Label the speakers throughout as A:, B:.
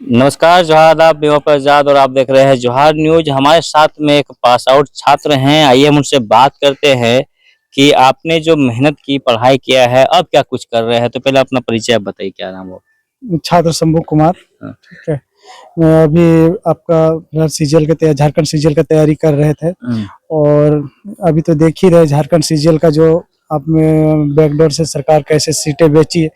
A: नमस्कार जोहार, आप बेवफा प्रजाद और आप देख रहे हैं जोहार न्यूज। हमारे साथ में एक पास आउट छात्र हैं। आइए हम उनसे बात करते हैं कि आपने जो मेहनत की, पढ़ाई किया है, अब क्या कुछ कर रहे हैं। तो पहले अपना परिचय आप बताइए, क्या नाम हो?
B: छात्र शंभू कुमार।
A: हाँ।
B: ठीक है। मैं अभी आपका सीजीएल के झारखंड सीजीएल का तैयारी कर रहे थे और अभी तो देख ही रहे झारखंड सीजीएल का जो आपने बैकडोर से सरकार कैसे सीटें बेची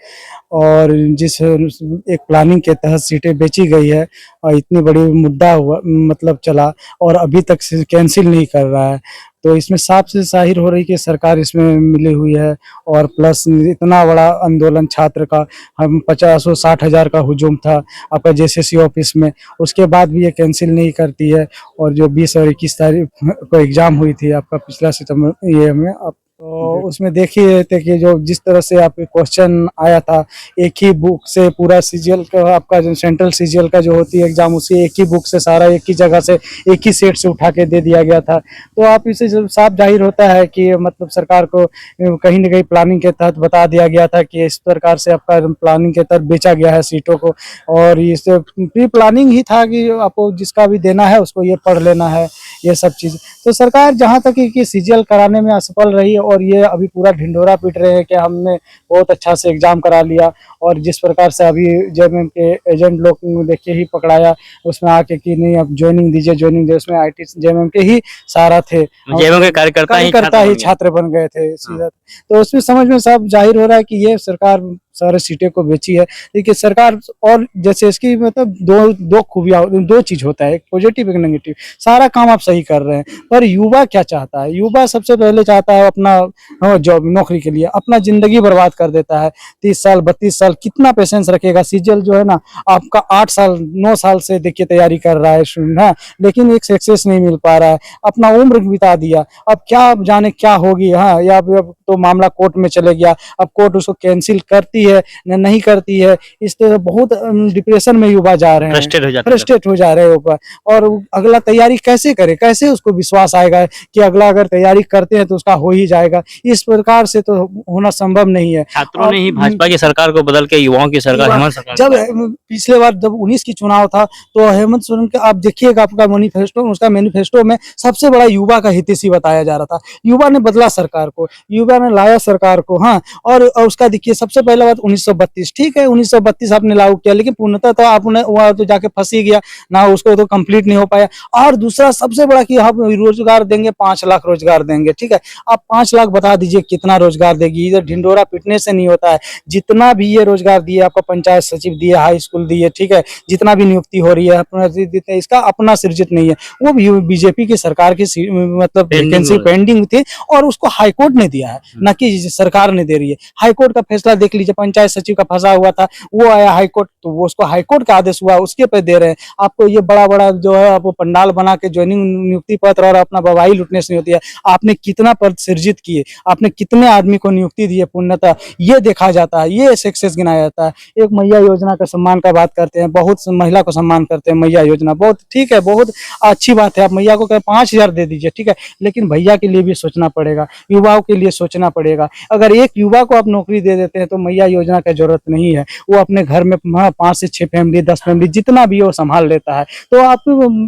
B: और जिस एक प्लानिंग के तहत सीटें बेची गई है और इतनी बड़ी मुद्दा हुआ मतलब चला और अभी तक से कैंसिल नहीं कर रहा है। तो इसमें साफ से जाहिर हो रही कि सरकार इसमें मिली हुई है और प्लस इतना बड़ा आंदोलन छात्र का, हम 50-60 हज़ार का हुजूम था आपका जेसीसी ऑफिस में, उसके बाद भी ये कैंसिल नहीं करती है। और जो 20 और 21 तारीख को एग्जाम हुई थी आपका पिछला सितंबर ये में आप तो उसमें देख ही रहे थे कि जो जिस तरह से आपके क्वेश्चन आया था, एक ही बुक से पूरा सीजीएल का आपका जो सेंट्रल सीजीएल का जो होती है एग्जाम, उसी एक ही बुक से सारा एक ही जगह से एक ही सेट से उठा के दे दिया गया था। तो आप इसे साफ जाहिर होता है कि मतलब सरकार को कहीं न कहीं प्लानिंग के तहत बता दिया गया था कि इस प्रकार से आपका प्लानिंग के तहत बेचा गया है सीटों को और इसे प्री प्लानिंग ही था कि आपको जिसका भी देना है उसको ये पढ़ लेना है, ये सब चीज़। तो सरकार जहाँ तक कि सीजीएल कराने में असफल रही और ये अभी पूरा ढिंढोरा पीट रहे हैं कि हमने बहुत अच्छा से एग्जाम करा लिया और जिस प्रकार से अभी जेएमएम के एजेंट लोग देखिए ही पकड़ाया उसमें आके कि नहीं अब ज्वाइनिंग दीजिए, उसमें आईटी जेएमएम के ही सारा थे,
A: जेएमएम के
B: कार्यकर्ता ही छात्र बन गए थे सीधा। तो उसमें समझ में सब जाहिर हो रहा है कि ये सरकार सारे सीटें को बेची है। देखिए सरकार और जैसे इसकी मतलब दो खूबियां, दो चीज होता है, एक पॉजिटिव एक नेगेटिव। सारा काम आप सही कर रहे हैं पर युवा क्या चाहता है? युवा सबसे पहले चाहता है अपना जॉब नौकरी के लिए अपना जिंदगी बर्बाद कर देता है। 30 साल 32 साल कितना पेशेंस रखेगा? सीजीएल जो है ना आपका 8 साल 9 साल से देखिए तैयारी कर रहा है स्टूडेंट, हाँ, लेकिन एक सक्सेस नहीं मिल पा रहा है, अपना उम्र बिता दिया। अब क्या जाने क्या होगी, हाँ, या अब तो मामला कोर्ट में चले गया, अब कोर्ट उसको कैंसिल करती है नहीं करती है, इस तरह बहुत डिप्रेशन में युवा जा रहे हैं, फ्रस्ट्रेट हो जा रहे हैं ऊपर। और अगला तैयारी कैसे करे, कैसे उसको विश्वास आएगा कि अगला अगर तैयारी करते हैं तो उसका हो ही जाएगा? इस प्रकार से तो होना संभव नहीं है।
A: छात्रों ने ही भाजपा की सरकार को बदल के युवाओं की सरकार, हेमंत सरकार,
B: जब पिछले बार जब 19 की चुनाव था तो हेमंत सोरेन का आप देखिएगा आपका मैनिफेस्टो, उसका मैनिफेस्टो में सबसे बड़ा युवा का हितैषी बताया जा रहा था। युवा ने बदला सरकार को, युवा ने लाया सरकार को, हाँ। और उसका देखिए सबसे पहला बात 1932, ठीक है 1932 आपने लागू किया लेकिन पूर्णतः तो आपने वहां तो जाके फंस ही गया ना, उसको तो कंप्लीट नहीं हो पाया। और दूसरा सबसे बड़ा कि हम रोजगार देंगे, 5 लाख रोजगार देंगे, ठीक है। आप 5 लाख बता दीजिए कितना रोजगार देगी? इधर ढिंडोरा पीटने से नहीं होता है। जितना भी ये रोजगार दिए आपका, पंचायत सचिव दिए, हाई स्कूल दिए, ठीक है, जितना भी नियुक्ति हो रही है अपना इसका अपना सृजित नहीं है, वो भी बीजेपी की सरकार की मतलब वैकेंसी पेंडिंग थी और उसको हाईकोर्ट ने दिया है, न कि सरकार ने दे रही है। हाईकोर्ट का फैसला देख लीजिए, पंचायत सचिव का फंसा हुआ था वो आया हाईकोर्ट, तो वो उसको हाईकोर्ट का आदेश हुआ उसके पे दे रहे हैं। आपको ये बड़ा बड़ा जो है आपको पंडाल बना के ज्वाइनिंग नियुक्ति पत्र और अपना बवाही लुटने से नहीं होती है। आपने कितना पद सृजित किए, आपने कितने आदमी को नियुक्ति दी है, पूर्णतः ये देखा जाता है, ये सक्सेस गिनाया जाता है। एक मैया योजना का सम्मान का बात करते हैं, बहुत महिला को सम्मान करते हैं, मैया योजना बहुत ठीक है, बहुत अच्छी बात है। आप मैया को 5,000 दे दीजिए, ठीक है, लेकिन भैया के लिए भी सोचना पड़ेगा, युवाओं के लिए सोचना पड़ेगा। अगर एक युवा को आप नौकरी दे देते हैं तो मैया योजना की जरूरत नहीं है, वो अपने घर में 5 से 6 फैमिली 10 फैमिली जितना भी वो संभाल लेता है। तो आप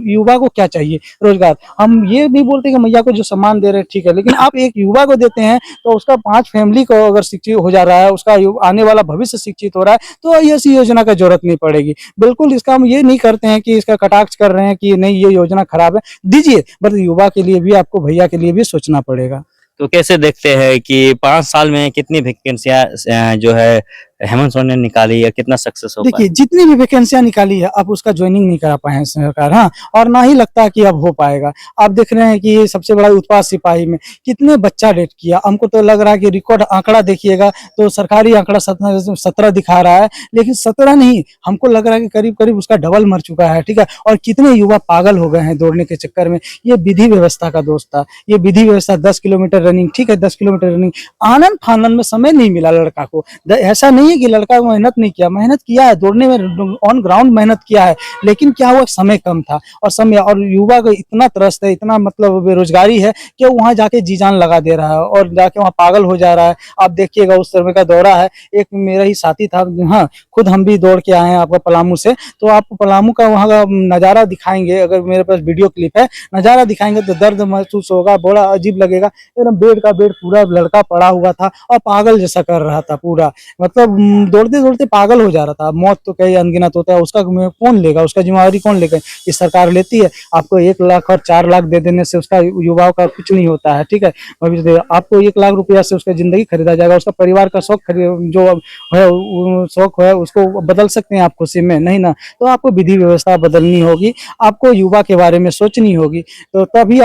B: युवा को क्या चाहिए? रोजगार। हम ये नहीं बोलते कि मैया को जो सम्मान दे रहे हैं ठीक है, लेकिन आप एक युवा को देते हैं तो उसका 5 फैमिली को अगर शिक्षित हो जा रहा है, उसका आने वाला भविष्य शिक्षित हो रहा है, तो ऐसी योजना का जरूरत नहीं पड़ेगी। बिल्कुल इसका हम ये नहीं करते हैं कि इसका कटाक्ष कर रहे हैं कि नहीं ये योजना खराब है, दीजिए, बट युवा के लिए भी आपको, भैया के लिए भी सोचना पड़ेगा।
A: तो कैसे देखते हैं कि 5 साल में कितनी वैकेंसियां जो है हेमंत सोरेन ने निकाली है, कितना सक्सेस हो पाया?
B: देखिए जितनी भी वैकेंसियां निकाली है अब उसका ज्वाइनिंग नहीं करा पाए हैं सरकार, हाँ, और ना ही लगता है कि अब हो पाएगा। आप देख रहे हैं कि सबसे बड़ा उत्पाद सिपाही में कितने बच्चा डेट किया, हमको तो लग रहा है कि रिकॉर्ड आंकड़ा देखिएगा तो सरकारी आंकड़ा 17 दिखा रहा है, लेकिन 17 नहीं, हमको लग रहा है कि करीब करीब उसका डबल मर चुका है, ठीक है। और कितने युवा पागल हो गए हैं दौड़ने के चक्कर में। ये विधि व्यवस्था का दोष था, ये विधि व्यवस्था 10 किलोमीटर रनिंग, ठीक है, 10 किलोमीटर रनिंग, आनंद फानंद में समय नहीं मिला लड़का को। ऐसा नहीं है कि लड़का मेहनत नहीं किया, मेहनत किया है, दौड़ने में ऑन ग्राउंड मेहनत किया है, लेकिन क्या हुआ, समय कम था और समय, और युवा को इतना त्रस्त है, इतना मतलब बेरोजगारी है कि वहां जाके जी जान लगा दे रहा है और जाके वहां पागल हो जा रहा है। आप देखिएगा उस समय का दौरा है, एक मेरा ही साथी था, हाँ, खुद हम भी दौड़ के आए हैं आपका पलामू से, तो आपको पलामू का वहाँ का नज़ारा दिखाएंगे, अगर मेरे पास वीडियो क्लिप है, नज़ारा दिखाएंगे तो दर्द महसूस होगा, बड़ा अजीब लगेगा। एकदम बेड का बेड पूरा लड़का पड़ा हुआ था और पागल जैसा कर रहा था पूरा, मतलब दौड़ते दौड़ते पागल हो जा रहा था। मौत तो कई अनगिनत होता है, उसका कौन लेगा, उसका जिम्मेवारी कौन लेगा? ये सरकार लेती है। आपको 1 लाख और 4 लाख दे देने से उसका युवाओं का कुछ नहीं होता है, ठीक है। भविष्य आपको 1 लाख रुपया से उसका जिंदगी खरीदा जाएगा, उसका परिवार का शौक जो है शौक है उसको बदल सकते हैं आप खुशी में? नहीं ना। तो आपको विधि व्यवस्था बदलनी होगी, आपको युवा के बारे में सोचनी होगी, तो तभी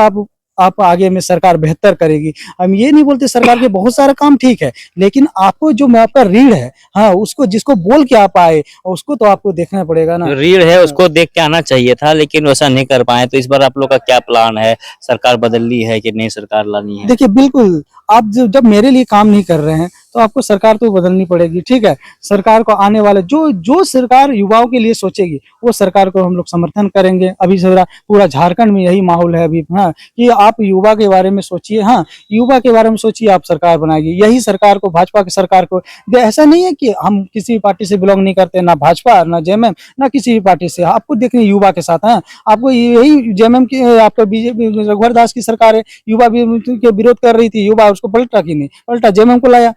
B: आप आगे में सरकार बेहतर करेगी। हम ये नहीं बोलते सरकार के बहुत सारा काम ठीक है, लेकिन आपको जो आपका रीढ़ है, हाँ, उसको जिसको बोल के आप आए उसको तो आपको देखना पड़ेगा ना।
A: जो रीढ़ है उसको देख के आना चाहिए था, लेकिन वैसा नहीं कर पाए। तो इस बार आप लोग का क्या प्लान है? सरकार बदलनी है कि नई सरकार लानी है?
B: देखिए बिल्कुल, आप जब मेरे लिए काम नहीं कर रहे हैं तो आपको सरकार तो बदलनी पड़ेगी, ठीक है। सरकार को आने वाले जो सरकार युवाओं के लिए सोचेगी वो सरकार को हम लोग समर्थन करेंगे। अभी पूरा झारखंड में यही माहौल है अभी, हाँ, कि आप युवा के बारे में सोचिए, हाँ, युवा के बारे में सोचिए, आप सरकार बनाएगी। यही सरकार को, भाजपा की सरकार को, ऐसा नहीं है कि हम किसी भी पार्टी से बिलोंग नहीं करते, ना भाजपा, ना जेएमएम, ना किसी भी पार्टी से। आपको देखिए युवा के साथ, हाँ, आपको यही जेएमएम की, आपका बीजेपी रघुवर दास की सरकार है, युवा भी के विरोध कर रही थी, युवा उसको पलटा कि नहीं पलटा, जेएमएम को लाया।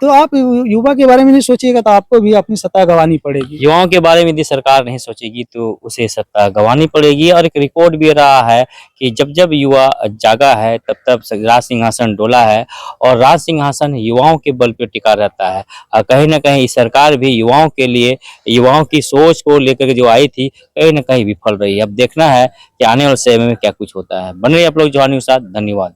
B: तो आप युवा के बारे में नहीं सोचिएगा तो आपको भी अपनी सत्ता गंवानी पड़ेगी।
A: युवाओं के बारे में यदि सरकार नहीं सोचेगी तो उसे सत्ता गंवानी पड़ेगी। और एक रिकॉर्ड भी रहा है कि जब जब युवा जागा है तब तब राज सिंहासन डोला है, और राज सिंहासन युवाओं के बल पर टिका रहता है। कहीं ना कहीं सरकार भी युवाओं के लिए, युवाओं की सोच को लेकर जो आई थी, कहीं ना कहीं विफल रही है। अब देखना है कि आने वाले समय में क्या कुछ होता है। बने रहिए आप लोग जवान न्यूज़ के साथ। धन्यवाद।